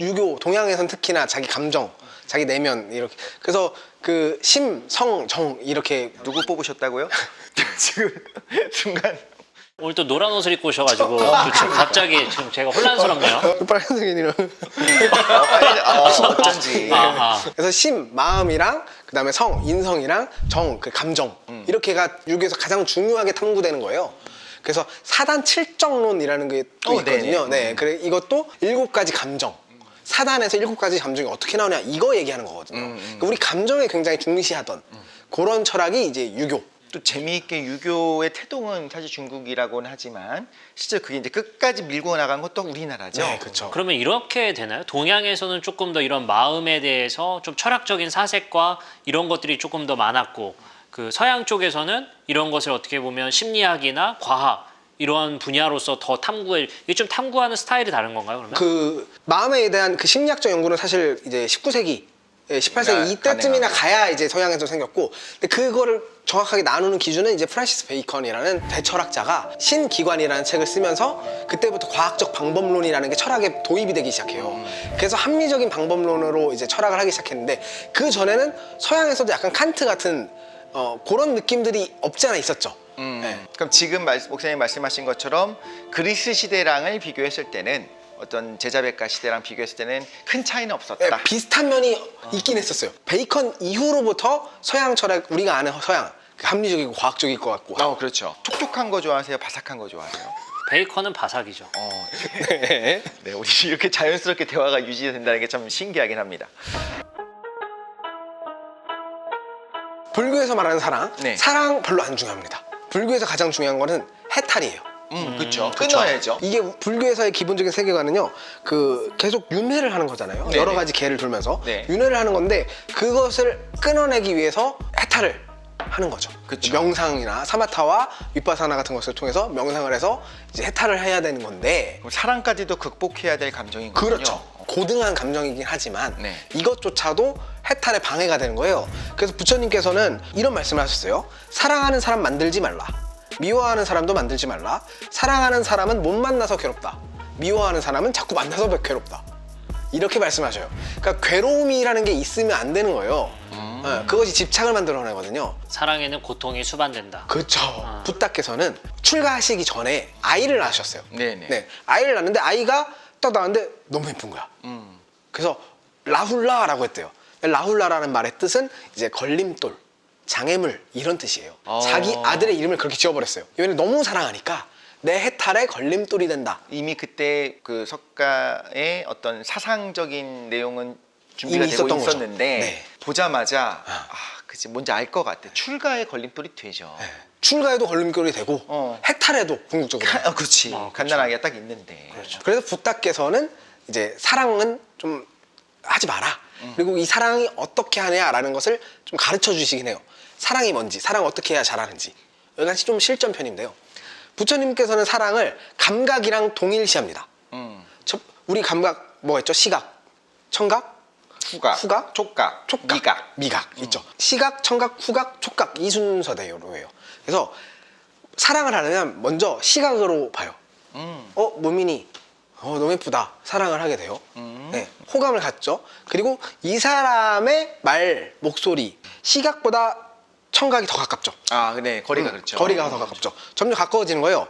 유교, 동양에선 특히나 자기 감정, 자기 내면 이렇게. 그래서 그 심, 성, 정 이렇게. 누구 뽑으셨다고요? 지금 순간. 오늘 또 노란 옷을 입고 오셔가지고 지금 갑자기 지금 제가 혼란스럽네요. 빨간색이랑. 어쩐지. 그래서 심, 마음이랑 그다음에 성, 인성이랑 정, 그 감정 이렇게가 유교에서 가장 중요하게 탐구되는 거예요. 그래서 사단 칠정론이라는 게 또 있거든요. 네, 그래 이것도 7가지 감정. 사단에서 7가지 감정이 어떻게 나오냐 이거 얘기하는 거거든요. 그러니까 우리 감정에 굉장히 중시하던 그런 철학이 이제 유교. 또 재미있게 유교의 태동은 사실 중국이라고는 하지만 실제 그게 이제 끝까지 밀고 나간 것도 우리나라죠. 네, 그렇죠. 그러면 이렇게 되나요? 동양에서는 조금 더 이런 마음에 대해서 좀 철학적인 사색과 이런 것들이 조금 더 많았고 그 서양 쪽에서는 이런 것을 어떻게 보면 심리학이나 과학 이러한 분야로서 더 이게 좀 탐구하는 스타일이 다른 건가요? 그러면? 그 마음에 대한 그 심리학적 연구는 사실 이제 19세기 예, 18세기 이때쯤이나 가야 이제 서양에서 생겼고, 근데 그거를 정확하게 나누는 기준은 이제 프란시스 베이컨이라는 대철학자가 신기관이라는 책을 쓰면서 그때부터 과학적 방법론이라는 게 철학에 도입이 되기 시작해요. 그래서 합리적인 방법론으로 이제 철학을 하기 시작했는데, 그 전에는 서양에서도 약간 칸트 같은 그런 느낌들이 없지 않아 있었죠. 네. 그럼 지금 목사님 말씀하신 것처럼 그리스 시대랑을 비교했을 때는 어떤 제자백과 시대랑 비교했을 때는 큰 차이는 없었다. 네, 비슷한 면이 있긴 했었어요. 베이컨 이후로부터 서양 철학, 우리가 아는 서양, 합리적이고 과학적일 것 같고. 그렇죠. 촉촉한 거 좋아하세요? 바삭한 거 좋아하세요? 베이컨은 바삭이죠. 네. 네, 우리 이렇게 자연스럽게 대화가 유지된다는 게 참 신기하긴 합니다. 불교에서 말하는 사랑, 네. 사랑 별로 안 중요합니다. 불교에서 가장 중요한 거는 해탈이에요. 그렇죠. 끊어야죠. 이게 불교에서의 기본적인 세계관은요, 계속 윤회를 하는 거잖아요. 네네. 여러 가지 계를 돌면서 네. 윤회를 하는 건데, 그것을 끊어내기 위해서 해탈을 하는 거죠. 그쵸. 명상이나 사마타와 윗바사나 같은 것을 통해서 명상을 해서 이제 해탈을 해야 되는 건데, 그럼 사랑까지도 극복해야 될 감정인 거군요. 그렇죠. 고등한 감정이긴 하지만 네. 이것조차도 해탈에 방해가 되는 거예요. 그래서 부처님께서는 이런 말씀을 하셨어요. 사랑하는 사람 만들지 말라. 미워하는 사람도 만들지 말라. 사랑하는 사람은 못 만나서 괴롭다. 미워하는 사람은 자꾸 만나서 괴롭다. 이렇게 말씀하셔요. 그러니까 괴로움이라는 게 있으면 안 되는 거예요. 그것이 집착을 만들어내거든요. 사랑에는 고통이 수반된다. 그렇죠. 부탁께서는 출가하시기 전에 아이를 낳으셨어요. 네네. 네, 아이를 낳았는데 아이가 딱 나왔는데 너무 예쁜 거야. 그래서 라훌라라고 했대요. 라훌라라는 말의 뜻은 이제 걸림돌, 장애물 이런 뜻이에요. 자기 아들의 이름을 그렇게 지어버렸어요. 왜냐면 너무 사랑하니까 내 해탈의 걸림돌이 된다. 이미 그때 그 석가의 어떤 사상적인 내용은 준비가 이미 되고 있었던 거죠. 있었는데 네. 보자마자 그치 뭔지 알 것 같아. 출가의 걸림돌이 되죠. 출가에도 걸림돌이 되고 해탈에도 궁극적으로. 그렇지. 간단하게 딱 있는데. 그렇죠. 그래서 부탁께서는 이제 사랑은 좀 하지 마라. 그리고 이 사랑이 어떻게 하냐라는 것을 좀 가르쳐 주시긴 해요. 사랑이 뭔지, 사랑 어떻게 해야 잘하는지. 여기까지 좀 실전편인데요. 부처님께서는 사랑을 감각이랑 동일시합니다. 우리 감각 뭐가 있죠? 시각, 청각, 후각, 촉각, 미각. 있죠. 시각, 청각, 후각, 촉각 이 순서대로예요. 그래서 사랑을 하려면 먼저 시각으로 봐요. 무민이 너무 예쁘다. 사랑을 하게 돼요. 네, 호감을 갖죠. 그리고 이 사람의 말, 목소리, 시각보다 청각이 더 가깝죠. 네, 거리가 그렇죠. 거리가 더 가깝죠. 점점 가까워지는 거예요.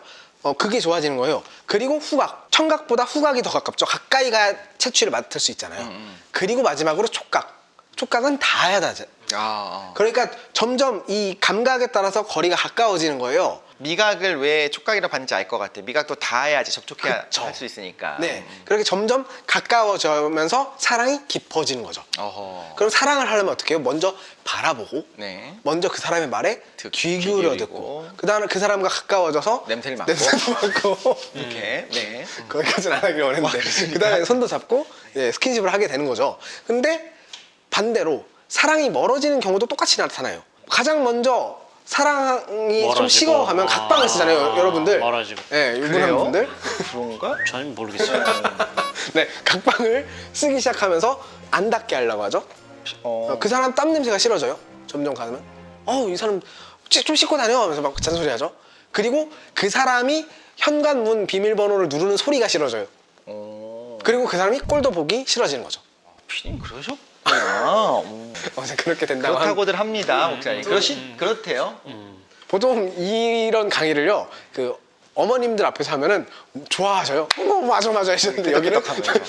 그게 좋아지는 거예요. 그리고 후각, 청각보다 후각이 더 가깝죠. 가까이 가야 채취를 맡을 수 있잖아요. 그리고 마지막으로 촉각. 촉각은 닿아야 닿죠. 그러니까 점점 이 감각에 따라서 거리가 가까워지는 거예요. 미각을 왜 촉각이라 봤는지 알 것 같아. 미각도 닿아야지 접촉해야 그쵸. 할 수 있으니까. 네, 그렇게 점점 가까워지면서 사랑이 깊어지는 거죠. 그럼 사랑을 하려면 어떻게 해요? 먼저 바라보고, 네. 먼저 그 사람의 말에 귀 기울여 기울이고. 듣고, 그 다음에 그 사람과 가까워져서 냄새를 맡고. 이렇게. 네. 거기까지는 안 하길 원했는데 그 다음에 손도 잡고 스킨십을 하게 되는 거죠. 근데 반대로 사랑이 멀어지는 경우도 똑같이 나타나요. 가장 먼저 사랑이 좀 멀어지고. 식어가면 각방을 쓰잖아요, 여러분들. 멀어지고. 네, 유부남 분들. 그런가? 저는 모르겠어요. 네, 각방을 쓰기 시작하면서 안 닿게 하려고 하죠. 그 사람 땀 냄새가 싫어져요. 점점 가면 이 사람 좀 씻고 다녀 하면서 막 잔소리 하죠. 그리고 그 사람이 현관문 비밀번호를 누르는 소리가 싫어져요. 그리고 그 사람이 꼴도 보기 싫어지는 거죠. 피디님 그러셨구나. 그렇게 된다고 그렇다고들 합니다, 목사님. 그렇대요. 보통 이런 강의를요, 그 어머님들 앞에서 하면은 좋아하셔요. 맞아 하시는데 여기는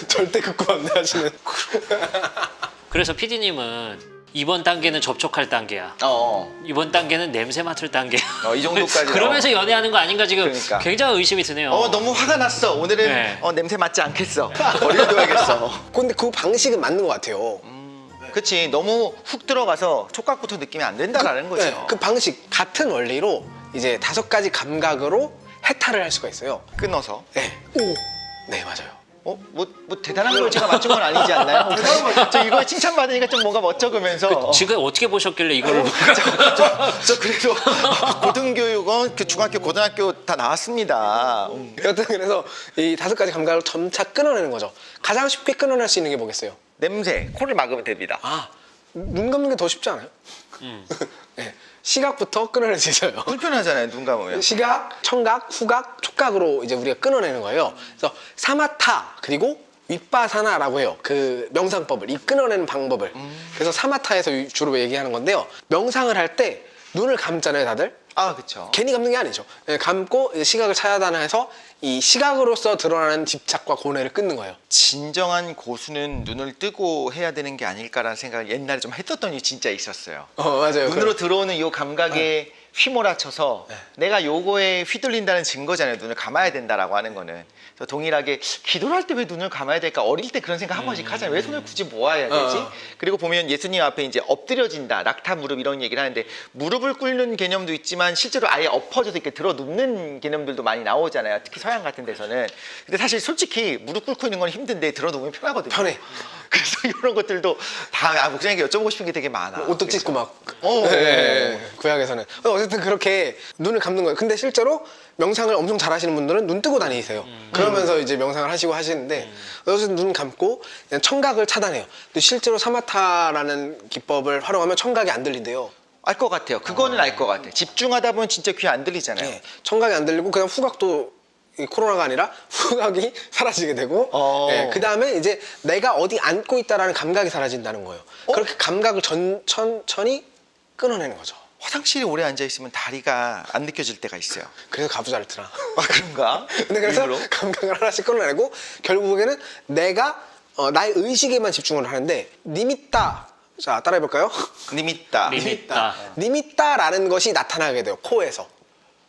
절대 극구 안 하시는. 그래서 PD님은 이번 단계는 접촉할 단계야. 이번 단계는 냄새 맡을 단계야. 이 정도까지. 그러면서 연애하는 거 아닌가 지금 그러니까. 굉장히 의심이 드네요. 너무 화가 났어. 오늘은 네. 냄새 맡지 않겠어. 거리를 둬야겠어. 근데 그 방식은 맞는 것 같아요. 그치. 너무 훅 들어가서 촉각부터 느끼면 안 된다라는 거죠. 네, 그 방식 같은 원리로 이제 5가지 감각으로 해탈을 할 수가 있어요. 끊어서. 네, 네 맞아요. 뭐 대단한 걸 제가 맞춘 건 아니지 않나요? 저 이거 칭찬받으니까 좀 뭔가 멋쩍으면서. 지금 어떻게 보셨길래 이걸 저 그래도 고등교육은 그 중학교, 고등학교 다 나왔습니다. 여튼 그래서 이 5가지 감각을 점차 끊어내는 거죠. 가장 쉽게 끊어낼 수 있는 게 뭐겠어요? 냄새, 코를 막으면 됩니다. 아, 눈 감는 게 더 쉽지 않아요? 네, 시각부터 끊어내지져요. 불편하잖아요, 눈 감으면. 시각, 청각, 후각, 촉각으로 이제 우리가 끊어내는 거예요. 그래서 사마타 그리고 윗바사나라고 해요. 그 명상법을, 이 끊어내는 방법을. 그래서 사마타에서 주로 얘기하는 건데요. 명상을 할 때 눈을 감잖아요, 다들. 아, 그쵸. 괜히 감는 게 아니죠. 예, 감고 이제 시각을 차단해서 이 시각으로서 드러나는 집착과 고뇌를 끊는 거예요. 진정한 고수는 눈을 뜨고 해야 되는 게 아닐까라는 생각을 옛날에 좀 했었던 일이 진짜 있었어요. 맞아요. 눈으로 들어오는 이 감각에 휘몰아쳐서 내가 요거에 휘둘린다는 증거잖아요. 눈을 감아야 된다라고 하는 거는. 그래서 동일하게 기도를 할 때 왜 눈을 감아야 될까? 어릴 때 그런 생각 한 번씩 하잖아요. 왜 손을 굳이 모아야 되지? 그리고 보면 예수님 앞에 이제 엎드려진다, 낙타 무릎 이런 얘기를 하는데 무릎을 꿇는 개념도 있지만 실제로 아예 엎어져서 이렇게 들어 눕는 개념들도 많이 나오잖아요. 특히 서양 같은 데서는. 근데 사실 솔직히 무릎 꿇고 있는 건 힘든데 들어 누우면 편하거든요. 편해. 그래서 이런 것들도 다 목사님께 여쭤보고 싶은 게 되게 많아. 옷도 찢고 막. 어. 구약에서는. 어쨌든 그렇게 눈을 감는 거예요. 근데 실제로 명상을 엄청 잘하시는 분들은 눈 뜨고 다니세요. 그러면서 이제 명상을 하시고 하시는데 어쨌든 눈 감고 그냥 청각을 차단해요. 근데 실제로 사마타라는 기법을 활용하면 청각이 안 들린대요. 알 것 같아요. 그거는 알 것 같아요. 집중하다 보면 진짜 귀 안 들리잖아요. 네, 청각이 안 들리고 그냥 후각도 이 코로나가 아니라 후각이 사라지게 되고 그 다음에 이제 내가 어디 앉고 있다라는 감각이 사라진다는 거예요. 그렇게 감각을 천천히 끊어내는 거죠. 화장실에 오래 앉아 있으면 다리가 안 느껴질 때가 있어요. 그래서 가부자르트나. 아, 그런가? 근데 그래서 일부러? 감각을 하나씩 끊어내고 결국에는 내가 나의 의식에만 집중을 하는데 니미따. 자, 따라해볼까요? 니미따. 니미따라는 것이 나타나게 돼요.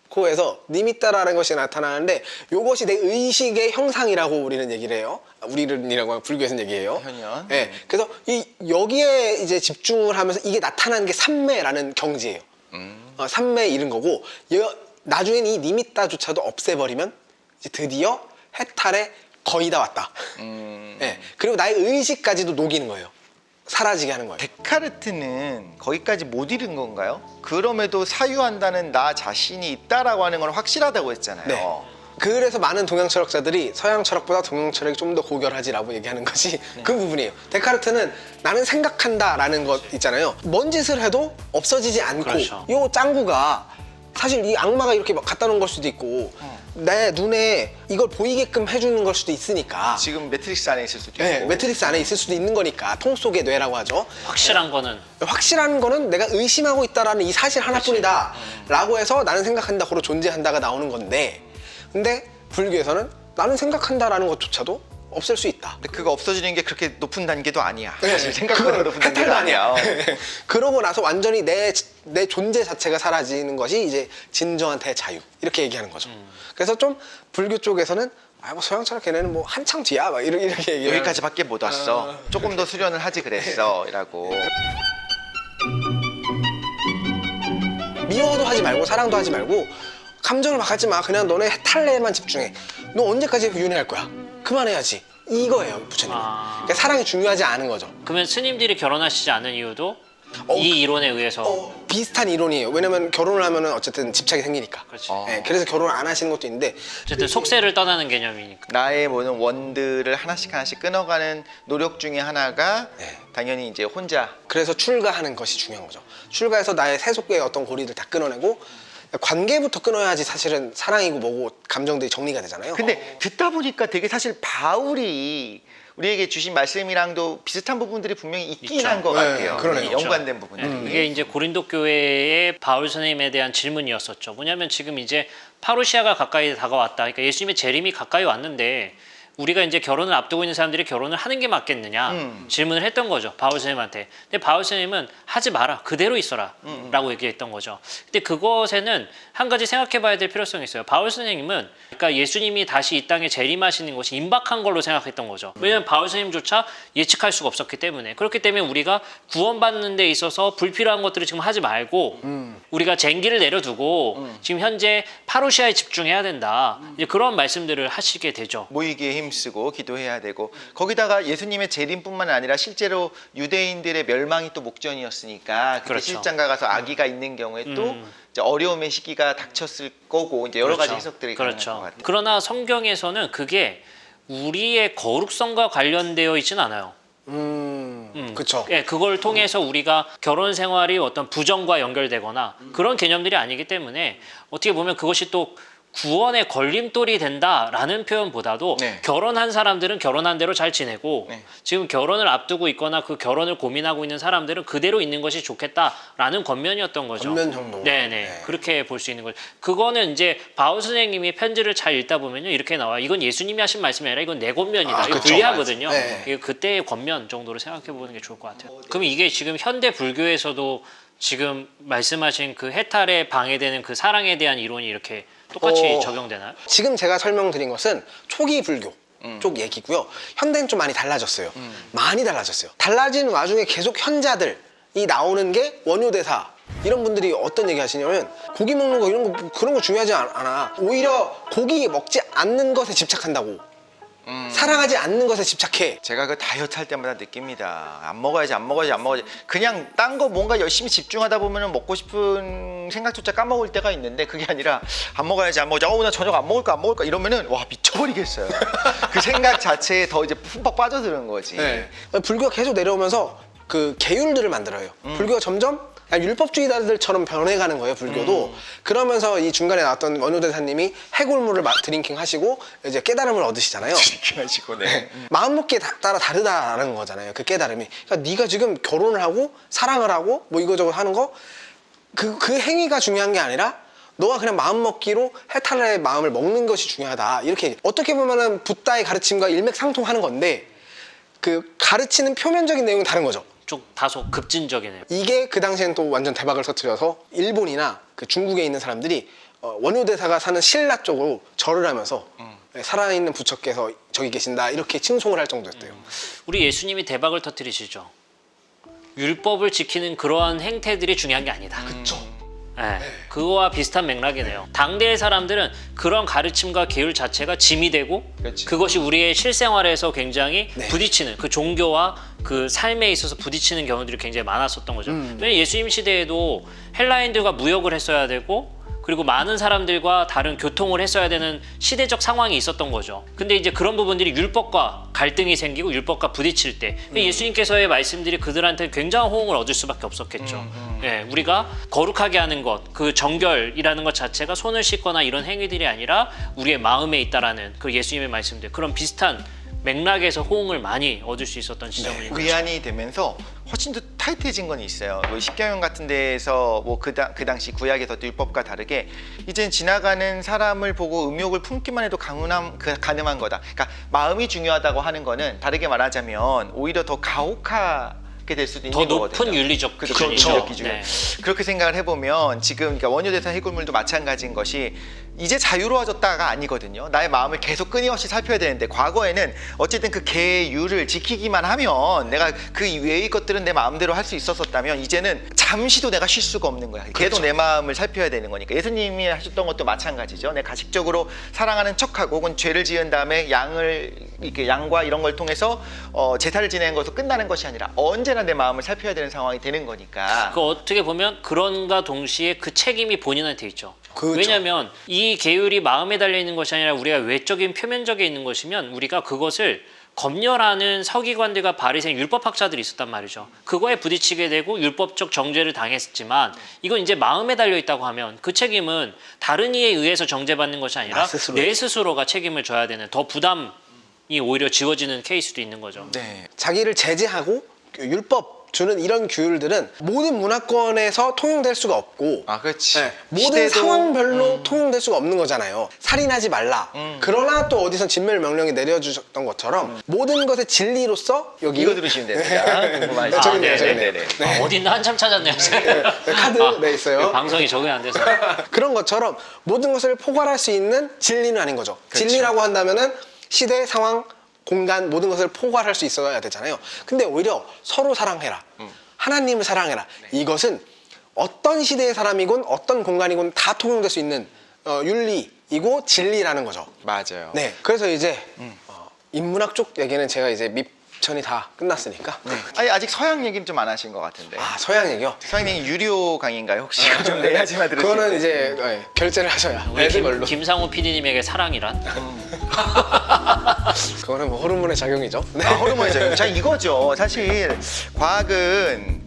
코에서 니미따라는 것이 나타나는데 이것이 내 의식의 형상이라고 우리는 얘기를 해요. 우리는이라고 불교에서는 얘기해요. 현현. 네, 그래서 여기에 이제 집중을 하면서 이게 나타나는 게 삼매라는 경지예요. 삼매에 이른 거고 나중엔 이 니미따조차도 없애버리면 이제 드디어 해탈에 거의 다 왔다. 네, 그리고 나의 의식까지도 녹이는 거예요. 사라지게 하는 거예요. 데카르트는 거기까지 못 이른 건가요? 그럼에도 사유한다는 나 자신이 있다라고 하는 건 확실하다고 했잖아요. 네. 그래서 많은 동양 철학자들이 서양 철학보다 동양 철학이 좀 더 고결하지라고 얘기하는 것이 그 부분이에요. 데카르트는 나는 생각한다라는 것 있잖아요. 뭔 짓을 해도 없어지지 않고 그렇죠. 요 짱구가 사실 이 악마가 이렇게 막 갖다 놓은 걸 수도 있고 내 눈에 이걸 보이게끔 해주는 걸 수도 있으니까 지금 매트릭스 안에 있을 수도 있고. 네, 매트릭스 안에 있을 수도 있는 거니까 통 속의 뇌라고 하죠. 확실한 거는 확실한 거는 내가 의심하고 있다라는 이 사실 하나뿐이다 라고 해서 나는 생각한다 고로 존재한다가 나오는 건데 근데 불교에서는 나는 생각한다라는 것조차도 없앨 수 있다. 근데 그거 없어지는 게 그렇게 높은 단계도 아니야. 네, 사실 생각보다 높은 단계가 해탈도 아니야. 그러고 나서 완전히 내 존재 자체가 사라지는 것이 이제 진정한 대자유 이렇게 얘기하는 거죠. 그래서 좀 불교 쪽에서는 뭐 서양 철학 걔네는 뭐 한창 뒤야 막 이렇게 얘기해요. 여기까지밖에 못 왔어. 조금 더 수련을 하지 그랬어. 이라고. 미워도 하지 말고 사랑도 하지 말고 감정을 막 하지 마. 그냥 너네 해탈에만 집중해. 너 언제까지 윤회할 거야? 그만해야지. 이거예요, 부처님은. 그러니까 사랑이 중요하지 않은 거죠. 그러면 스님들이 결혼하시지 않은 이유도 이 이론에 의해서 비슷한 이론이에요. 왜냐면 결혼을 하면은 어쨌든 집착이 생기니까. 그렇지. 네, 그래서 결혼을 안 하시는 것도 있는데 어쨌든 속세를 떠나는 개념이니까. 나의 모든 원들을 하나씩 끊어가는 노력 중에 하나가 네. 당연히 이제 혼자. 그래서 출가하는 것이 중요한 거죠. 출가해서 나의 세속의 어떤 고리들 다 끊어내고 관계부터 끊어야지 사실은 사랑이고 뭐고 감정들이 정리가 되잖아요. 근데 듣다 보니까 되게 사실 바울이 우리에게 주신 말씀이랑도 비슷한 부분들이 분명히 있긴 있죠. 한 것 네, 같아요. 그러네요. 연관된 부분들이. 그게 이제 고린도 교회의 바울 선생님에 대한 질문이었었죠. 뭐냐면 지금 이제 파루시아가 가까이 다가왔다. 그러니까 예수님의 재림이 가까이 왔는데 우리가 이제 결혼을 앞두고 있는 사람들이 결혼을 하는 게 맞겠느냐 질문을 했던 거죠. 바울 선생님한테. 근데 바울 선생님은 하지 마라. 그대로 있어라. 라고 얘기했던 거죠. 근데 그것에는 한 가지 생각해 봐야 될 필요성이 있어요. 바울 선생님은 그러니까 예수님이 다시 이 땅에 재림하시는 것이 임박한 걸로 생각했던 거죠. 왜냐하면 바울 선생님조차 예측할 수가 없었기 때문에. 그렇기 때문에 우리가 구원받는 데 있어서 불필요한 것들을 지금 하지 말고 우리가 쟁기를 내려두고 지금 현재 파루시아에 집중해야 된다. 이제 그런 말씀들을 하시게 되죠. 모이기에 힘쓰고 기도해야 되고 거기다가 예수님의 재림뿐만 아니라 실제로 유대인들의 멸망이 또 목전이었으니까 그때 그렇죠. 실장가 가서 아기가 있는 경우에 또 이제 어려움의 시기가 닥쳤을 거고 이제 여러 가지 해석들이 가능할 것 같아요. 그러나 성경에서는 그게 우리의 거룩성과 관련되어 있지는 않아요. 그쵸. 예, 그걸 통해서 우리가 결혼 생활이 어떤 부정과 연결되거나 그런 개념들이 아니기 때문에 어떻게 보면 그것이 또 구원의 걸림돌이 된다라는 표현보다도 네. 결혼한 사람들은 결혼한 대로 잘 지내고 네. 지금 결혼을 앞두고 있거나 그 결혼을 고민하고 있는 사람들은 그대로 있는 것이 좋겠다라는 권면이었던 거죠. 권면 정도. 네네. 네. 그렇게 볼 수 있는 거죠. 그거는 이제 바울 선생님이 편지를 잘 읽다 보면요 이렇게 나와요. 이건 예수님이 하신 말씀이 아니라 이건 내 권면이다. 아, 이거 그쵸. 불리하거든요. 네. 이거 그때의 권면 정도로 생각해 보는 게 좋을 것 같아요. 그럼 이게 지금 현대 불교에서도 지금 말씀하신 그 해탈에 방해되는 그 사랑에 대한 이론이 이렇게 똑같이 적용되나요? 지금 제가 설명드린 것은 초기 불교 쪽 얘기고요. 현대는 좀 많이 달라졌어요. 많이 달라졌어요. 달라진 와중에 계속 현자들이 나오는 게 원효대사. 이런 분들이 어떤 얘기 하시냐면 고기 먹는 거 이런 거 그런 거 중요하지 않아. 오히려 고기 먹지 않는 것에 집착한다고. 사랑하지 않는 것에 집착해. 제가 그 다이어트 할 때마다 느낍니다. 안 먹어야지. 그냥 딴 거 뭔가 열심히 집중하다 보면은 먹고 싶은 생각조차 까먹을 때가 있는데 그게 아니라 안 먹어야지. 나 저녁 안 먹을까 이러면은 와 미쳐버리겠어요. 그 생각 자체에 더 이제 푹 빠져드는 거지. 네. 불교가 계속 내려오면서 그 계율들을 만들어요. 불교가 점점 율법주의자들처럼 변해가는 거예요, 불교도. 그러면서 이 중간에 나왔던 원효대사님이 해골물을 드링킹 하시고 이제 깨달음을 얻으시잖아요. 하시고 네. 마음먹기에 따라 다르다라는 거잖아요, 그 깨달음이. 그러니까 네가 지금 결혼을 하고 사랑을 하고 뭐 이거저거 하는 거 그 행위가 중요한 게 아니라 너가 그냥 마음먹기로 해탈의 마음을 먹는 것이 중요하다. 이렇게 어떻게 보면은 붓다의 가르침과 일맥상통하는 건데 그 가르치는 표면적인 내용은 다른 거죠. 좀 다소 급진적이네요. 이게 그 당시엔 또 완전 대박을 터뜨려서 일본이나 그 중국에 있는 사람들이 원효대사가 사는 신라 쪽으로 절을 하면서 살아있는 부처께서 저기 계신다 이렇게 칭송을 할 정도였대요. 우리 예수님이 대박을 터뜨리시죠. 율법을 지키는 그러한 행태들이 중요한 게 아니다. 그쵸. 네, 그거와 비슷한 맥락이네요. 당대의 사람들은 그런 가르침과 계율 자체가 짐이 되고 그렇지. 그것이 우리의 실생활에서 굉장히 네. 부딪히는 그 종교와 그 삶에 있어서 부딪히는 경우들이 굉장히 많았었던 거죠. 왜냐면 예수님 시대에도 헬라인들과 무역을 했어야 되고 그리고 많은 사람들과 다른 교통을 했어야 되는 시대적 상황이 있었던 거죠. 근데 이제 그런 부분들이 율법과 갈등이 생기고 율법과 부딪힐 때 예수님께서의 말씀들이 그들한테 굉장한 호응을 얻을 수밖에 없었겠죠. 예, 우리가 거룩하게 하는 것, 그 정결이라는 것 자체가 손을 씻거나 이런 행위들이 아니라 우리의 마음에 있다라는 그 예수님의 말씀들, 그런 비슷한 맥락에서 호응을 많이 얻을 수 있었던 지점을 위안이 되면서 훨씬 더 타이트해진 건 있어요. 뭐 십계명 같은 데에서 뭐 그 당시 구약에서 율법과 다르게 이젠 지나가는 사람을 보고 음욕을 품기만 해도 가늠한 거다. 그러니까 마음이 중요하다고 하는 거는 다르게 말하자면 오히려 더 가혹하게 될 수도 있는 더 거거든요. 높은 윤리적 그렇죠. 기준이죠. 기준. 네. 그렇게 생각을 해보면 지금 그러니까 원효대사 해골물도 마찬가지인 것이 이제 자유로워졌다가 아니거든요. 나의 마음을 계속 끊임없이 살펴야 되는데 과거에는 어쨌든 그 계율을 지키기만 하면 내가 그 외의 것들은 내 마음대로 할 수 있었다면 이제는 잠시도 내가 쉴 수가 없는 거야. 계속 내 마음을 살펴야 되는 거니까. 예수님이 하셨던 것도 마찬가지죠. 내 가식적으로 사랑하는 척하고 혹은 죄를 지은 다음에 양과 이런 걸 통해서 제사를 지내는 것으로 끝나는 것이 아니라 언제나 내 마음을 살펴야 되는 상황이 되는 거니까. 그 어떻게 보면 그런가 동시에 그 책임이 본인한테 있죠. 그렇죠. 왜냐하면 이 계율이 마음에 달려 있는 것이 아니라 우리가 외적인 표면적에 있는 것이면 우리가 그것을 검열하는 서기관들과 바리새인 율법학자들이 있었단 말이죠. 그거에 부딪히게 되고 율법적 정죄를 당했지만 이건 이제 마음에 달려 있다고 하면 그 책임은 다른 이에 의해서 정죄받는 것이 아니라 나 스스로. 내 스스로가 책임을 져야 되는 더 부담이 오히려 지워지는 케이스도 있는 거죠. 네. 자기를 제재하고 율법 주는 이런 규율들은 모든 문화권에서 통용될 수가 없고 아, 그렇지. 네, 모든 상황별로 통용될 수가 없는 거잖아요. 살인하지 말라. 그러나 또 어디선 진멸 명령이 내려주셨던 것처럼 모든 것의 진리로서 여기 이거 들으시면 됩니다. 궁금하시죠? 저기 있네요, 네, 저기 네, 있네요. 네. 어디 있나 한참 찾았네요. 카드 네 있어요. 방송이 적응이 안 돼서. 그런 것처럼 모든 것을 포괄할 수 있는 진리는 아닌 거죠. 그렇죠. 진리라고 한다면은 시대, 상황, 공간 모든 것을 포괄할 수 있어야 되잖아요. 근데 오히려 서로 사랑해라. 하나님을 사랑해라. 이것은 어떤 시대의 사람이건 어떤 공간이건 다 통용될 수 있는 윤리이고 진리라는 거죠. 맞아요. 네. 그래서 이제 인문학 쪽 얘기는 제가 이제 전이 다 끝났으니까. 아니 아직 서양 얘기는 좀 안 하신 것 같은데. 아, 서양 얘기요? 서양 얘기 유료 강의인가요 혹시? 좀 내야지만 들을 수 그거는 있는. 이제 결제를 하셔야 우리 걸로. 김상우 PD님에게 사랑이란? 그거는 뭐 호르몬의 작용이죠. 네. 호르몬이죠. 자 이거죠. 사실 과학은